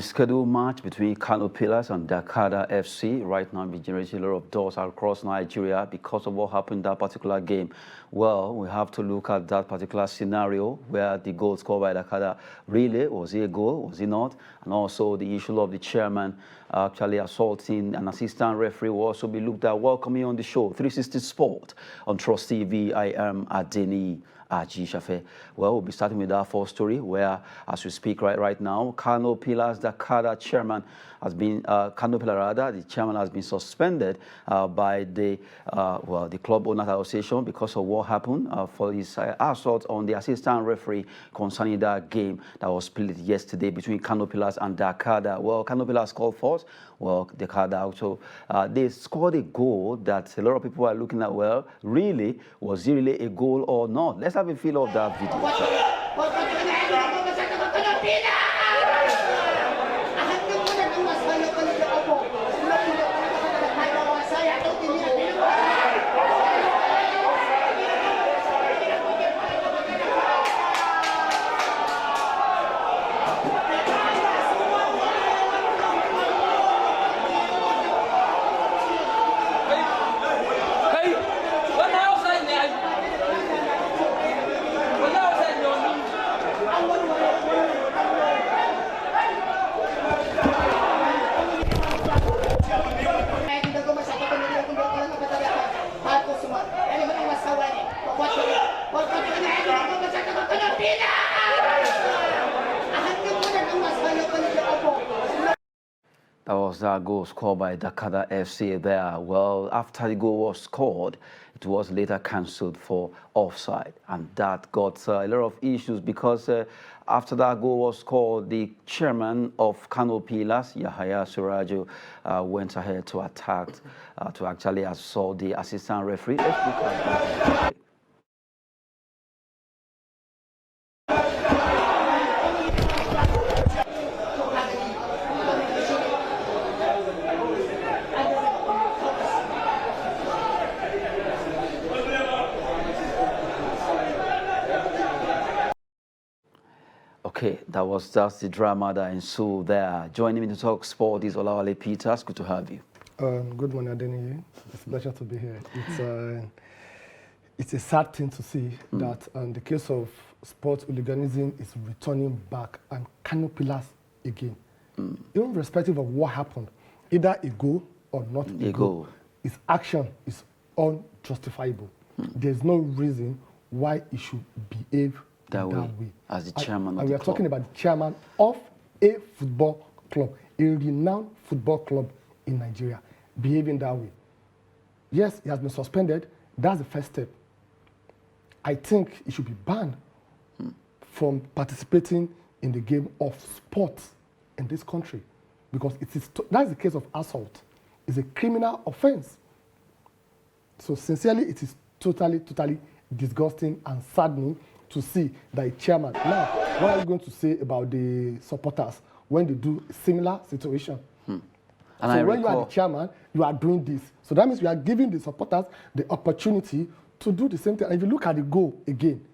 The scheduled match between Kano and Dakar FC right now is generating a lot of doors across Nigeria because of what happened in that particular game. Well, we have to look at that particular scenario where the goal scored by Dakar, really, was it a goal, was it not? And also the issue of the chairman actually assaulting an assistant referee will also be looked at. Welcome you on the show, 360 Sport on Trust TV. I am Adeni Shafe. Well, we'll be starting with our first story where, as we speak right now, Kano Dakar chairman has been, the chairman has been suspended by the Club Owners Association because of what happened for his assault on the assistant referee concerning that game that was played yesterday between Kano and Dakar. Well, Kano called forth. Well, Dakar also, they scored a goal that a lot of people are looking at, well, really, was it really a goal or not? Let's have a feel of that video. That was that goal scored by Dakar FC there. Well, after the goal was scored, it was later cancelled for offside. And that got a lot of issues because after that goal was scored, the chairman of Kano Pillars, Yahaya Surajo, went ahead to attack, to actually assault the assistant referee. Let's look at that. Okay, that was just the drama that ensued there. Joining me to talk sport is Olawale Peters. Good to have you. Good morning, Adeni. It's a pleasure to be here. It's a sad thing to see that the case of sports hooliganism is returning back and Kano Pillars again. Even irrespective of what happened, either a goal or not a goal, its action is unjustifiable. There's no reason why it should behave that way. As the chairman of the club. We are talking about the chairman of a football club, a renowned football club in Nigeria, behaving that way. Yes, he has been suspended. That's the first step. I think he should be banned from participating in the game of sports in this country because that's the case of assault. It's a criminal offense. So sincerely, it is totally disgusting and saddening to see that a chairman. Now, what are you going to say about the supporters when they do similar situation? And so when you are the chairman, you are doing this. So that means you are giving the supporters the opportunity to do the same thing. And if you look at the goal again,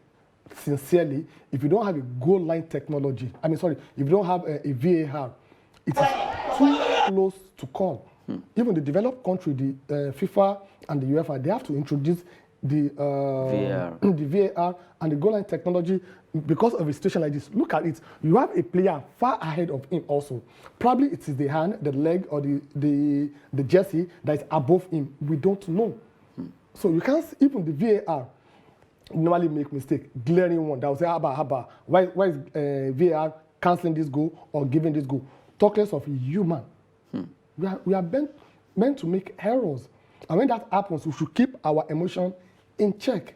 sincerely, if you don't have a goal line technology, if you don't have a VAR, it is too close to call. Even the developed country, the FIFA and the UEFA, they have to introduce the VAR and the goal line technology because of a situation like this. Look at it. You have a player far ahead of him also. Probably it is the hand, the leg, or the jersey that is above him. We don't know. So you can't, even the VAR normally make mistake, glaring one. That will say, haba. Why is VAR cancelling this goal or giving this goal? Talk less of a human. We are meant to make errors. And when that happens, we should keep our emotion in check.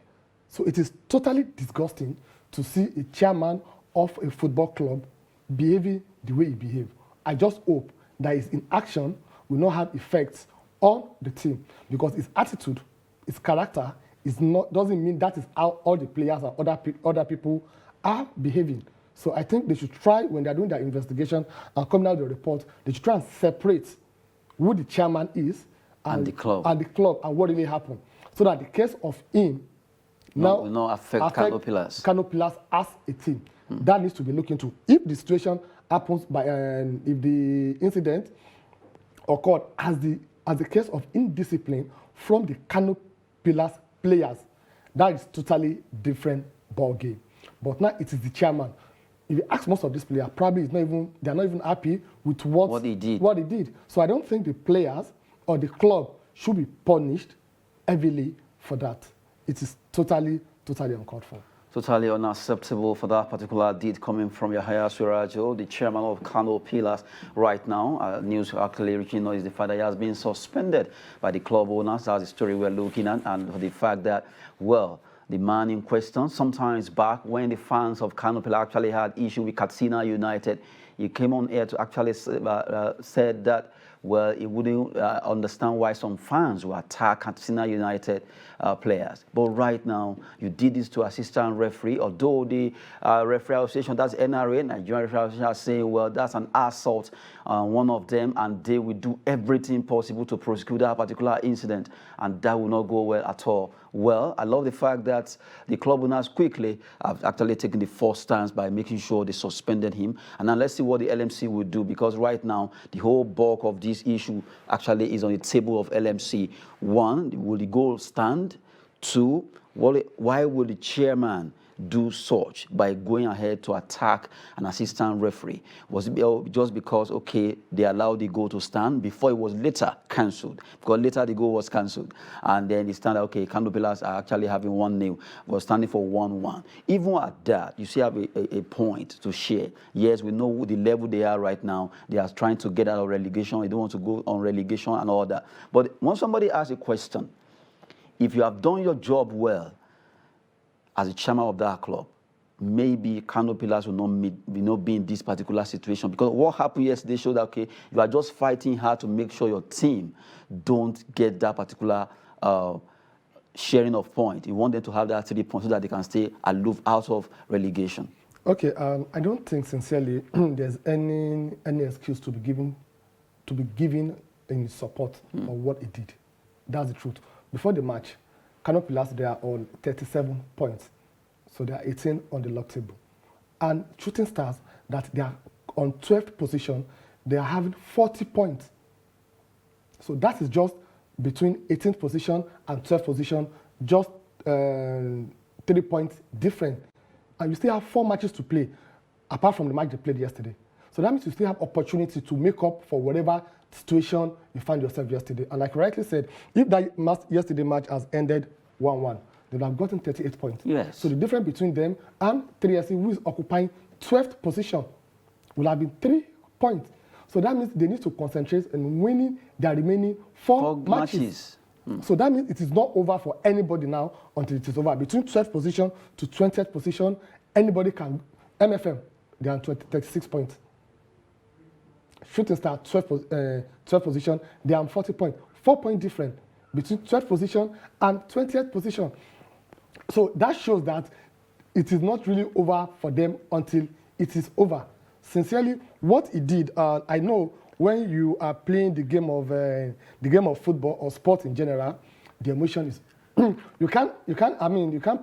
So it is totally disgusting to see a chairman of a football club behaving the way he behaved. I just hope that his inaction will not have effects on the team because his attitude, his character, doesn't mean that is how all the players and other people are behaving. So I think they should try, when they're doing their investigation and coming out with the report, they should try and separate who the chairman is and the club and what really happened, so that the case of him now will not affect Kano Pillars as a team. That needs to be looked into. If the situation happens by, if the incident occurred as the case of indiscipline from the Kano Pillars players, that is totally different ball game. But now it is the chairman. If you ask most of these players, probably they're not even happy with what he did. So I don't think the players or the club should be punished heavily for that. It is totally uncalled for. Totally unacceptable for that particular deed coming from Yahaya Surajo, the chairman of Kano Pillars right now. News actually reaching us is the fact that he has been suspended by the club owners. That's the story we're looking at, and the fact that, well, the man in question, sometimes back when the fans of Kano Pillars actually had issue with Katsina United, he came on air to actually said that, well, he wouldn't understand why some fans will attack Katsina United players. But right now, you did this to assistant referee, although the referee association, that's NRA, Nigerian Referee Association, are saying, well, that's an assault on one of them, and they will do everything possible to prosecute that particular incident, and that will not go well at all. Well, I love the fact that the club owners quickly have actually taken the first stance by making sure they suspended him. And now let's see what the LMC will do, because right now, the whole bulk of this issue actually is on the table of LMC. One, will the goal stand? Two, why will the chairman do such by going ahead to attack an assistant referee? Was it just because, okay, they allowed the goal to stand before it was later cancelled? Because later the goal was cancelled. And then it stand, okay, Kano Pillars are actually having 1-0, was standing for 1-1. Even at that, you still have a point to share. Yes, we know the level they are right now. They are trying to get out of relegation. They don't want to go on relegation and all that. But when somebody asks a question, if you have done your job well, as a chairman of that club, maybe Kano Pillars will not be in this particular situation. Because what happened yesterday showed that, okay, you are just fighting hard to make sure your team don't get that particular sharing of points. You want them to have that 3 points so that they can stay aloof out of relegation. Okay, I don't think sincerely there's any excuse to be given in support of what he did. That's the truth. Before the match, Kano Pillars, they are on 37 points. So they are 18 on the log table. And Shooting Stars, that they are on 12th position, they are having 40 points. So that is just between 18th position and 12th position, just 3 points different. And you still have 4 matches to play, apart from the match they played yesterday. So that means you still have opportunity to make up for whatever situation you find yourself yesterday. And like rightly said, if that yesterday match has ended 1-1, they would have gotten 38 points. Yes. So the difference between them and 3SC, who is occupying 12th position, will have been 3 points. So that means they need to concentrate on winning their remaining 4 matches. So that means it is not over for anybody now until it is over. Between 12th position to 20th position, anybody can. MFM, they are on 36 points. Shooting Star, 12th position, they are on 40 points. 4 point difference between 12th position and 20th position. So that shows that it is not really over for them until it is over. Sincerely, what he did, I know when you are playing the game of football or sport in general, the emotion is you can't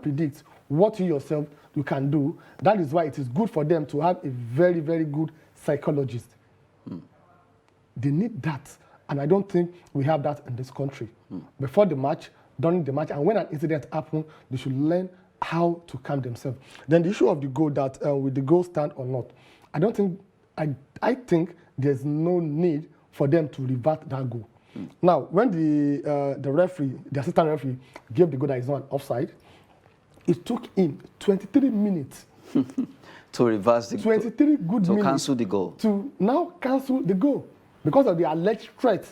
predict what you yourself you can do. That is why it is good for them to have a very, very good psychologist. They need that, and I don't think we have that in this country. Before the match, during the match, and when an incident happens, they should learn how to calm themselves. Then the issue of the goal, that will the goal stand or not? I don't think. I think there's no need for them to revert that goal. Now, when the referee, the assistant referee, gave the goal that is not offside, it took him 23 minutes to reverse the 23 good to minutes cancel the goal. To now cancel the goal because of the alleged threat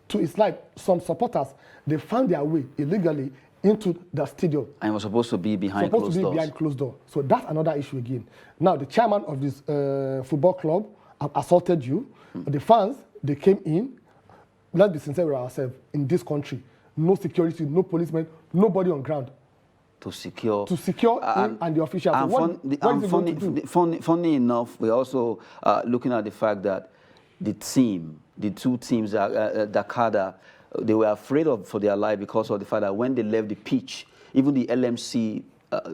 to his life. Some supporters, they found their way illegally into the stadium. And was supposed to be behind closed doors. Behind closed door. So that's another issue again. Now the chairman of this football club have assaulted you. The fans, they came in. Let's be sincere with ourselves. In this country, no security, no policemen, nobody on ground to secure him and the officials. So funny enough, we're also looking at the fact that the two teams, Dakada, they were afraid for their life because of the fact that when they left the pitch, even the LMC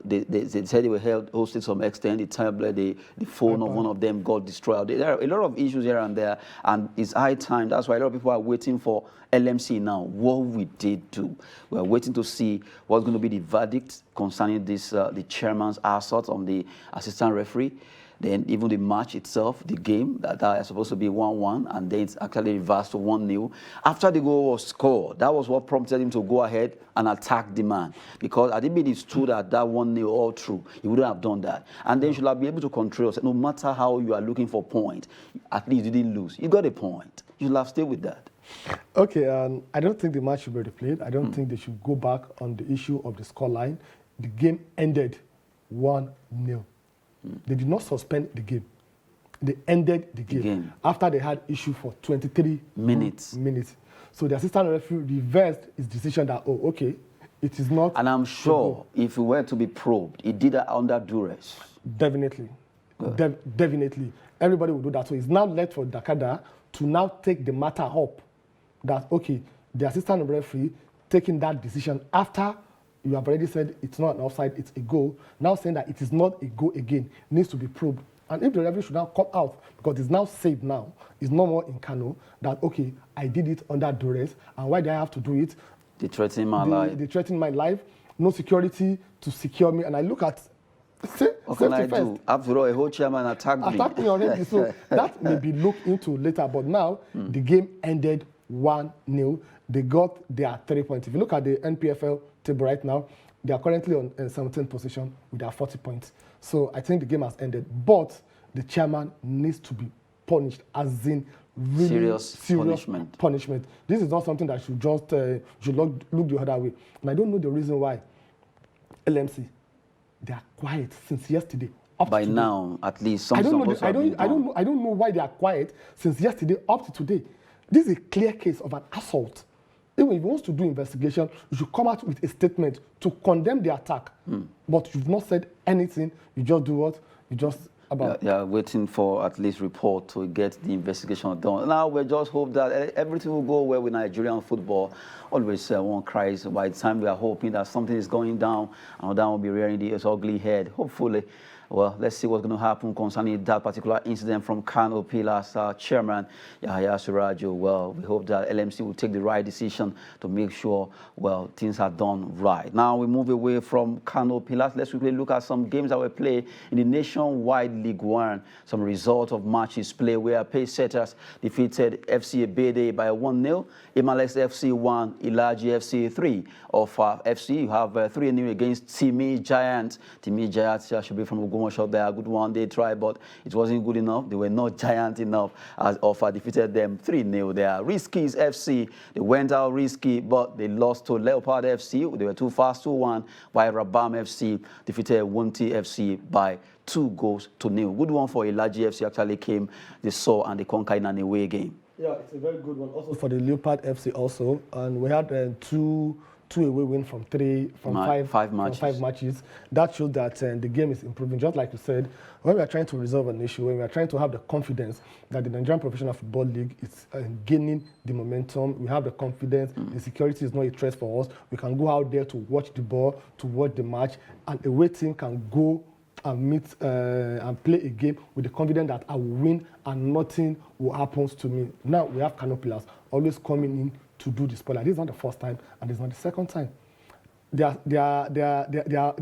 they said they were hosted to some extent. The tablet, the phone of one of them got destroyed. There are a lot of issues here and there, and it's high time. That's why a lot of people are waiting for LMC now. What we did do, we are waiting to see what's going to be the verdict concerning this, the chairman's assault on the assistant referee. Then even the match itself, the game, that is supposed to be 1-1, and then it's actually reversed to 1-0. After the goal was scored, that was what prompted him to go ahead and attack the man. Because had it been stood at that 1-0 all through, he wouldn't have done that. And then you should have been able to control yourself. No matter how you are looking for a point, at least you didn't lose. You got a point. You should have stayed with that. Okay, I don't think the match should be replayed. I don't think they should go back on the issue of the scoreline. The game ended 1-0. They did not suspend the game. They ended the game after they had issue for 23 minutes. So the assistant referee reversed his decision that, oh, okay, it is not. And I'm sure if it were to be probed, he did that under duress. Definitely. Definitely. Everybody will do that. So it's now left for Dakada to now take the matter up that, okay, the assistant referee taking that decision after you have already said it's not an offside, it's a goal. Now saying that it is not a goal again needs to be probed. And if the referee should now come out, because it's now safe now, it's no more in Kano, that, okay, I did it under duress, and why do I have to do it? They threatened my life. They threatened my life, no security to secure me, and I look at what can I do? After all, a whole chairman attacked me already, so that may be looked into later. But now, the game ended 1-0. They got their 3 points. If you look at the NPFL table right now, they are currently on 17th position with their 40 points. So I think the game has ended. But the chairman needs to be punished, as in really serious punishment. This is not something that should just look the other way. And I don't know the reason why LMC, they are quiet since yesterday. By now, at least some. I don't know why they are quiet since yesterday up to today. This is a clear case of an assault. Even if he wants to do investigation, you should come out with a statement to condemn the attack. But you've not said anything. You just do what? You just about. Yeah, waiting for at least report to get the investigation done. Now we just hope that everything will go well with Nigerian football. Always one cries by the time we are hoping that something is going down and that will be rearing its ugly head. Hopefully. Well, let's see what's going to happen concerning that particular incident from Kano Pillars chairman, Yahya Surajo. Well, we hope that LMC will take the right decision to make sure, well, things are done right. Now we move away from Kano Pillars. Let's quickly look at some games that were played in the nationwide League One. Some results of matches played where Paysetters defeated FC Ebede by 1-0. Imalex FC 1, Ilaji FC 3. Of FC, you have 3-0 against Timi Giants. Timi Giants should be from Ogumosho there. A good one they tried, but it wasn't good enough. They were not giant enough as Offa defeated them 3-0 there. Riskies FC, they went out risky, but they lost to Leopard FC. They were too fast, 2-1, while Rabam FC defeated Wunti FC by 2-0. Good one for Ilaji FC actually came, they saw and they conquered in an away game. Yeah, it's a very good one. Also for the Leopard FC also, and we had two away win from five matches. That showed that the game is improving. Just like you said, when we are trying to resolve an issue, when we are trying to have the confidence that the Nigerian Professional Football League is gaining the momentum, we have the confidence, the security is not a threat for us. We can go out there to watch the ball, to watch the match, and a away team can go and meet and play a game with the confidence that I will win and nothing will happen to me. Now we have Kano Pillars always coming in to do the spoiler. This is not the first time, and it's not the second time. They are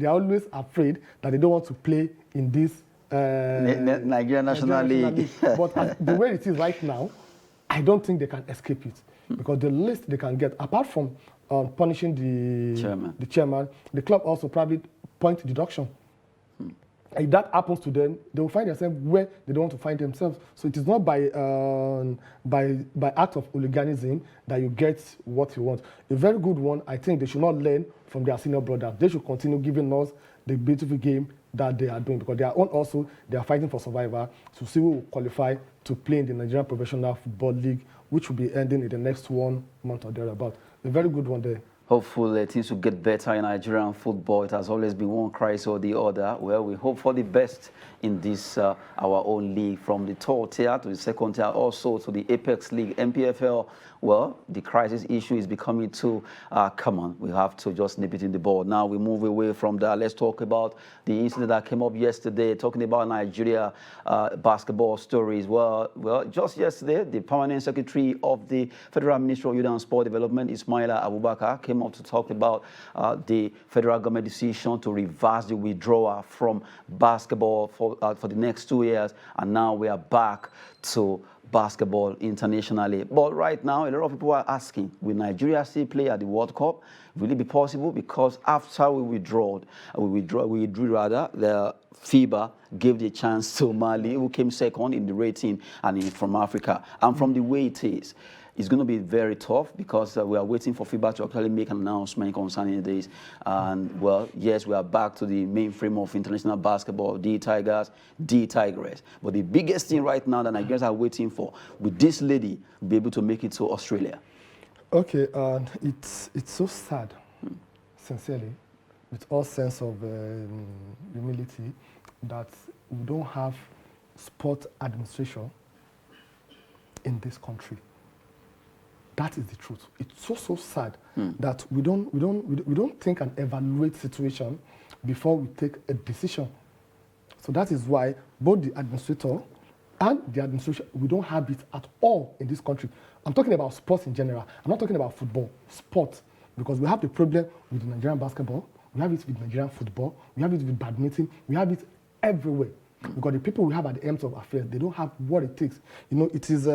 always afraid that they don't want to play in this Nigerian National League. But the way it is right now, I don't think they can escape it because the least they can get, apart from punishing the chairman, the club also probably point deduction. If that happens to them, they will find themselves where they don't want to find themselves. So it is not by act of hooliganism that you get what you want. A very good one, I think they should not learn from their senior brothers. They should continue giving us the beautiful game that they are doing because they are fighting for survival to see who will qualify to play in the Nigerian Professional Football League, which will be ending in the next 1 month or thereabout. A very good one there. Hopefully things will get better in Nigerian football. It has always been one crisis or the other. Well, we hope for the best in this our own league, from the third tier to the second tier, also to the Apex League, MPFL. Well, the crisis issue is becoming too common. We have to just nip it in the bud. Now we move away from that. Let's talk about the incident that came up yesterday, talking about Nigeria basketball stories. Well, just yesterday, the permanent secretary of the Federal Ministry of Youth and Sport Development, Ismaila Abubakar, came up to talk about the federal government decision to reverse the withdrawal from basketball for the next 2 years, and now we are back to basketball internationally. But right now, a lot of people are asking, will Nigeria still play at the World Cup? Will it be possible? Because after we withdrew, the FIBA gave the chance to Mali, who came second in the rating, and from Africa. And from the way it is, it's going to be very tough, because we are waiting for FIBA to actually make an announcement concerning this. And, well, yes, we are back to the mainframe of international basketball, the Tigers, the Tigress. But the biggest thing right now that Nigerians are waiting for, will this lady be able to make it to Australia? Okay, it's so sad, sincerely, with all sense of humility, that we don't have sport administration in this country. That is the truth. It's so sad that we don't think and evaluate situation before we take a decision. So that is why both the administrator and the administration, we don't have it at all in this country. I'm talking about sports in general. I'm not talking about football, sports, because we have the problem with the Nigerian basketball, we have it with Nigerian football, we have it with badminton, we have it everywhere. Because the people we have at the ends of affairs, they don't have what it takes. You know, it is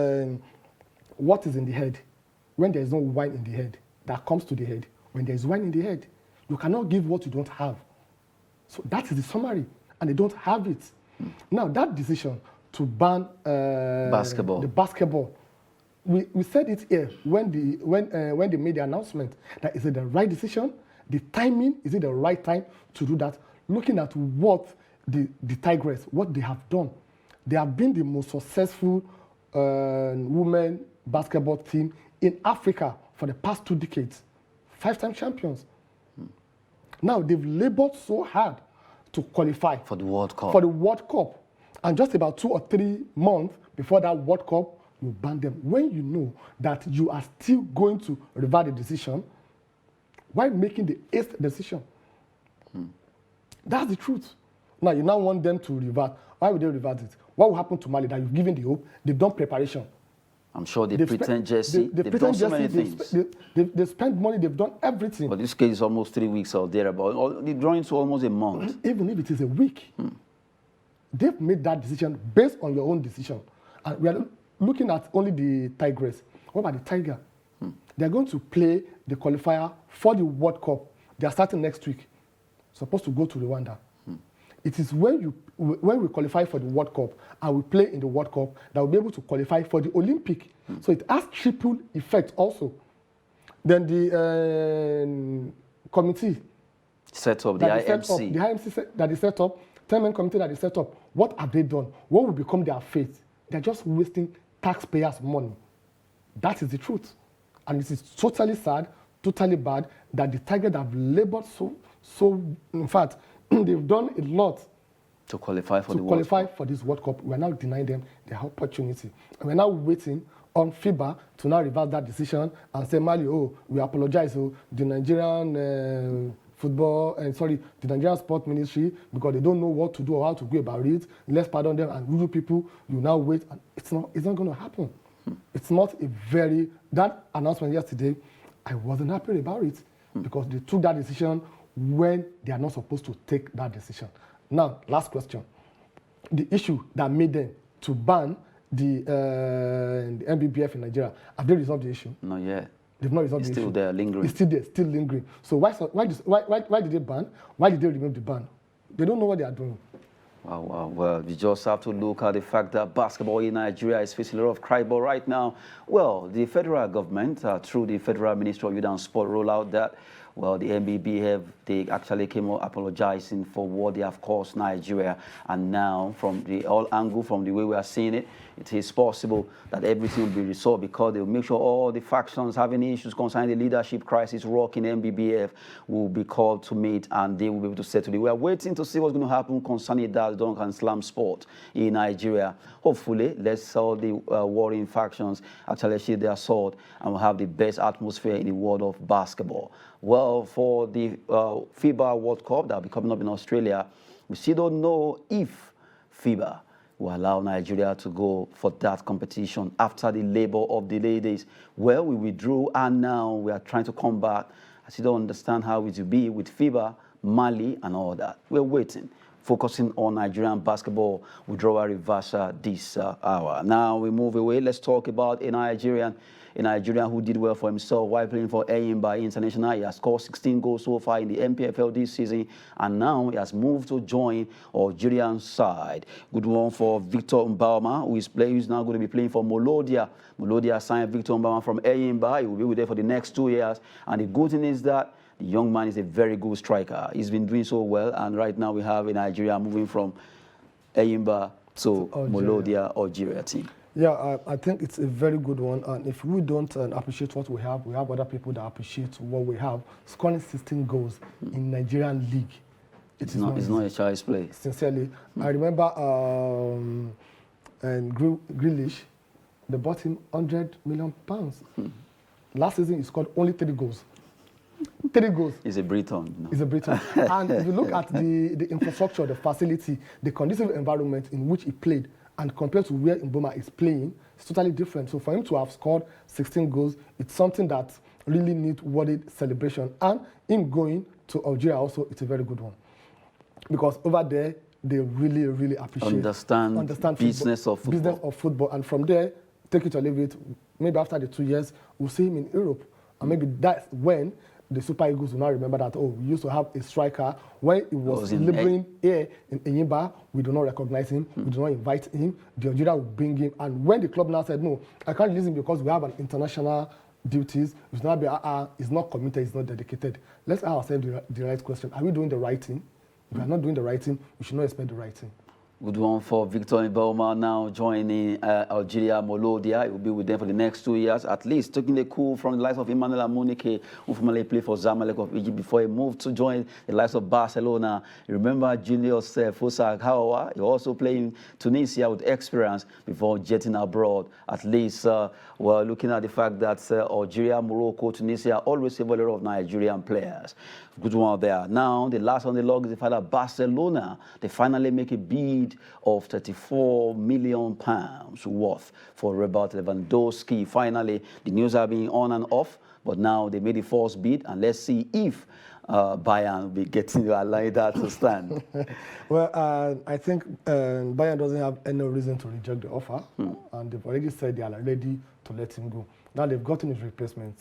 what is in the head. When there is no wine in the head, that comes to the head. When there is wine in the head, you cannot give what you don't have. So that is the summary, and they don't have it. Now, that decision to ban basketball, the basketball, we said it here when they made the announcement, that is it the right decision? The timing, is it the right time to do that? Looking at what the Tigress, what they have done. They have been the most successful women basketball team in Africa for the past 2 decades. 5-time champions. Now, they've labored so hard to qualify for the World Cup. For the World Cup. And just about 2 or 3 months before that World Cup, you ban them. When you know that you are still going to revert the decision, why making the 8th decision? That's the truth. Now, you now want them to revert. Why would they revert it? What will happen to Mali that you've given the hope? They've done preparation. I'm sure they've pretend jersey. They've done so many things. They spent money, they've done everything. But this case is almost 3 weeks or thereabout. The drawing to almost a month. Even if it is a week, they've made that decision based on your own decision. And we are looking at only the Tigress. What about the Tiger? They're going to play the qualifier for the World Cup. They are starting next week. Supposed to go to Rwanda. It is when we qualify for the World Cup and we play in the World Cup that we'll be able to qualify for the Olympic. So it has triple effect also. Then the committee set up, the IMC. The IMC that is set up, 10-man committee that is set up, what have they done? What will become their fate? They're just wasting taxpayers' money. That is the truth. And it is totally sad, totally bad that the Tigers have labored so in fact, they've done a lot to qualify for this World Cup. We are now denying them their opportunity. And we're now waiting on FIBA to now reverse that decision and say, Mali, we apologize. The Nigerian the Nigerian Sport Ministry, because they don't know what to do or how to go about it. Let's pardon them, and you people, you now wait. And it's not going to happen. It's not that announcement yesterday, I wasn't happy about it because they took that decision when they are not supposed to take that decision. Now, last question. The issue that made them to ban the MBBF in Nigeria, have they resolved the issue? Not yet. They've not resolved the issue. It's still there, lingering. It's still there, still lingering. So why did they ban? Why did they remove the ban? They don't know what they are doing. Wow. Well, we just have to look at the fact that basketball in Nigeria is facing a lot of criball right now. Well, the federal government, through the Federal Ministry of Youth and Sport, roll out that Well, the NBBF, they actually came out apologizing for what they have caused Nigeria. And now, from the all angle, from the way we are seeing it, it is possible that everything will be resolved because they will make sure all the factions having issues concerning the leadership crisis rocking NBBF will be called to meet and they will be able to settle it. We are waiting to see what's going to happen concerning that dunk and slam sport in Nigeria. Hopefully, let's all the warring factions actually shield their sword and we'll have the best atmosphere in the world of basketball. Well, for the FIBA World Cup that will be coming up in Australia, we still don't know if FIBA will allow Nigeria to go for that competition after the labor of the ladies. Well, we withdrew and now we are trying to come back. I still don't understand how it will be with FIBA, Mali and all that. We're waiting, focusing on Nigerian basketball withdrawal reversal this hour. Now we move away. Let's talk about a Nigerian who did well for himself while playing for Eyimba International. He has scored 16 goals so far in the MPFL this season, and now he has moved to join Algerian side. Good one for Victor Mbama, who is now going to be playing for Molodia. Molodia signed Victor Mbama from Eyimba. He will be there for the next 2 years, and the good thing is that the young man is a very good striker. He's been doing so well, and right now we have in Nigeria moving from Eyimba to Molodia Algeria team. Yeah, I think it's a very good one. And if we don't appreciate what we have other people that appreciate what we have. Scoring 16 goals in Nigerian league. It's not a child's play. Sincerely. I remember Grealish, they bought him £100 million. Last season, he scored only 3 goals. 3 goals. He's a Briton. No. He's a Briton. And if you look at the infrastructure, the facility, the conducive environment in which he played, and compared to where Mboma is playing, it's totally different. So for him to have scored 16 goals, it's something that really needs worthy celebration. And him going to Algeria also, it's a very good one. Because over there, they really, really appreciate understand business of football. Business of football. And from there, take it or leave it, maybe after the 2 years, we'll see him in Europe. And maybe that's when the Super Eagles will now remember that, oh, we used to have a striker. When he was laboring here in Eyimba, we do not recognize him, we do not invite him, the Algeria will bring him. And when the club now said, no, I can't release him because we have an international duties, it's not, he's not committed, he's not dedicated. Let's ask ourselves the right question. Are we doing the right thing? If we are not doing the right thing, we should not expect the right thing. Good one for Victor Mboma now joining Algeria Molodia. He will be with them for the next 2 years, at least taking the coup from the likes of Emmanuel Amunike, who formerly played for Zamalek of Egypt before he moved to join the likes of Barcelona. You remember Julius Fosak Hawa? He also played in Tunisia with experience before jetting abroad. At least, we're looking at the fact that Algeria, Morocco, Tunisia always have a lot of Nigerian players. Good one there. Now, the last on the log is the fact that Barcelona, they finally make a bid of £34 million worth for Robert Lewandowski. Finally, the news are being on and off, but now they made the first bid, and let's see if Bayern will be getting to allow that to stand. Well, I think Bayern doesn't have any reason to reject the offer, and they've already said they are ready to let him go. Now they've gotten his replacement.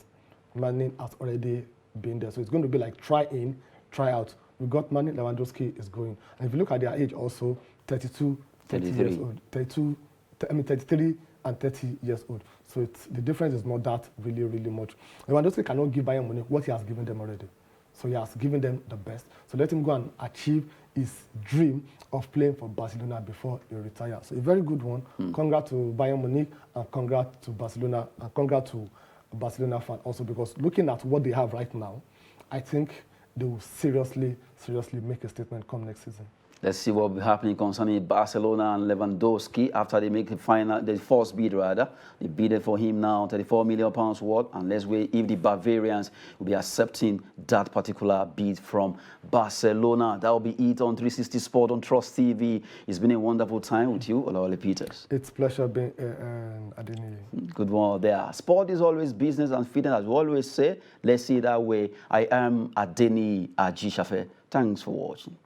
Manning has already been there, so it's going to be like try in, try out. We got Manning, Lewandowski is going. And if you look at their age also, 32, 30 years old. 33 and 30 years old. So the difference is not that really, really much. Lewandowski cannot give Bayern Munich what he has given them already. So he has given them the best. So let him go and achieve his dream of playing for Barcelona before he retires. So a very good one. Congrats to Bayern Munich and congrats to Barcelona and congrats to Barcelona fan also, because looking at what they have right now, I think they will seriously make a statement come next season. Let's see what will be happening concerning Barcelona and Lewandowski after they make the first bid rather. They bid for him now, £34 million worth, and let's wait if the Bavarians will be accepting that particular bid from Barcelona. That will be it on 360 Sport on Trust TV. It's been a wonderful time with you, Olawale Peters. It's a pleasure being Adeni. Good one there. Sport is always business and fitness, as we always say. Let's see it that way. I am Adeni Ajishafe. Thanks for watching.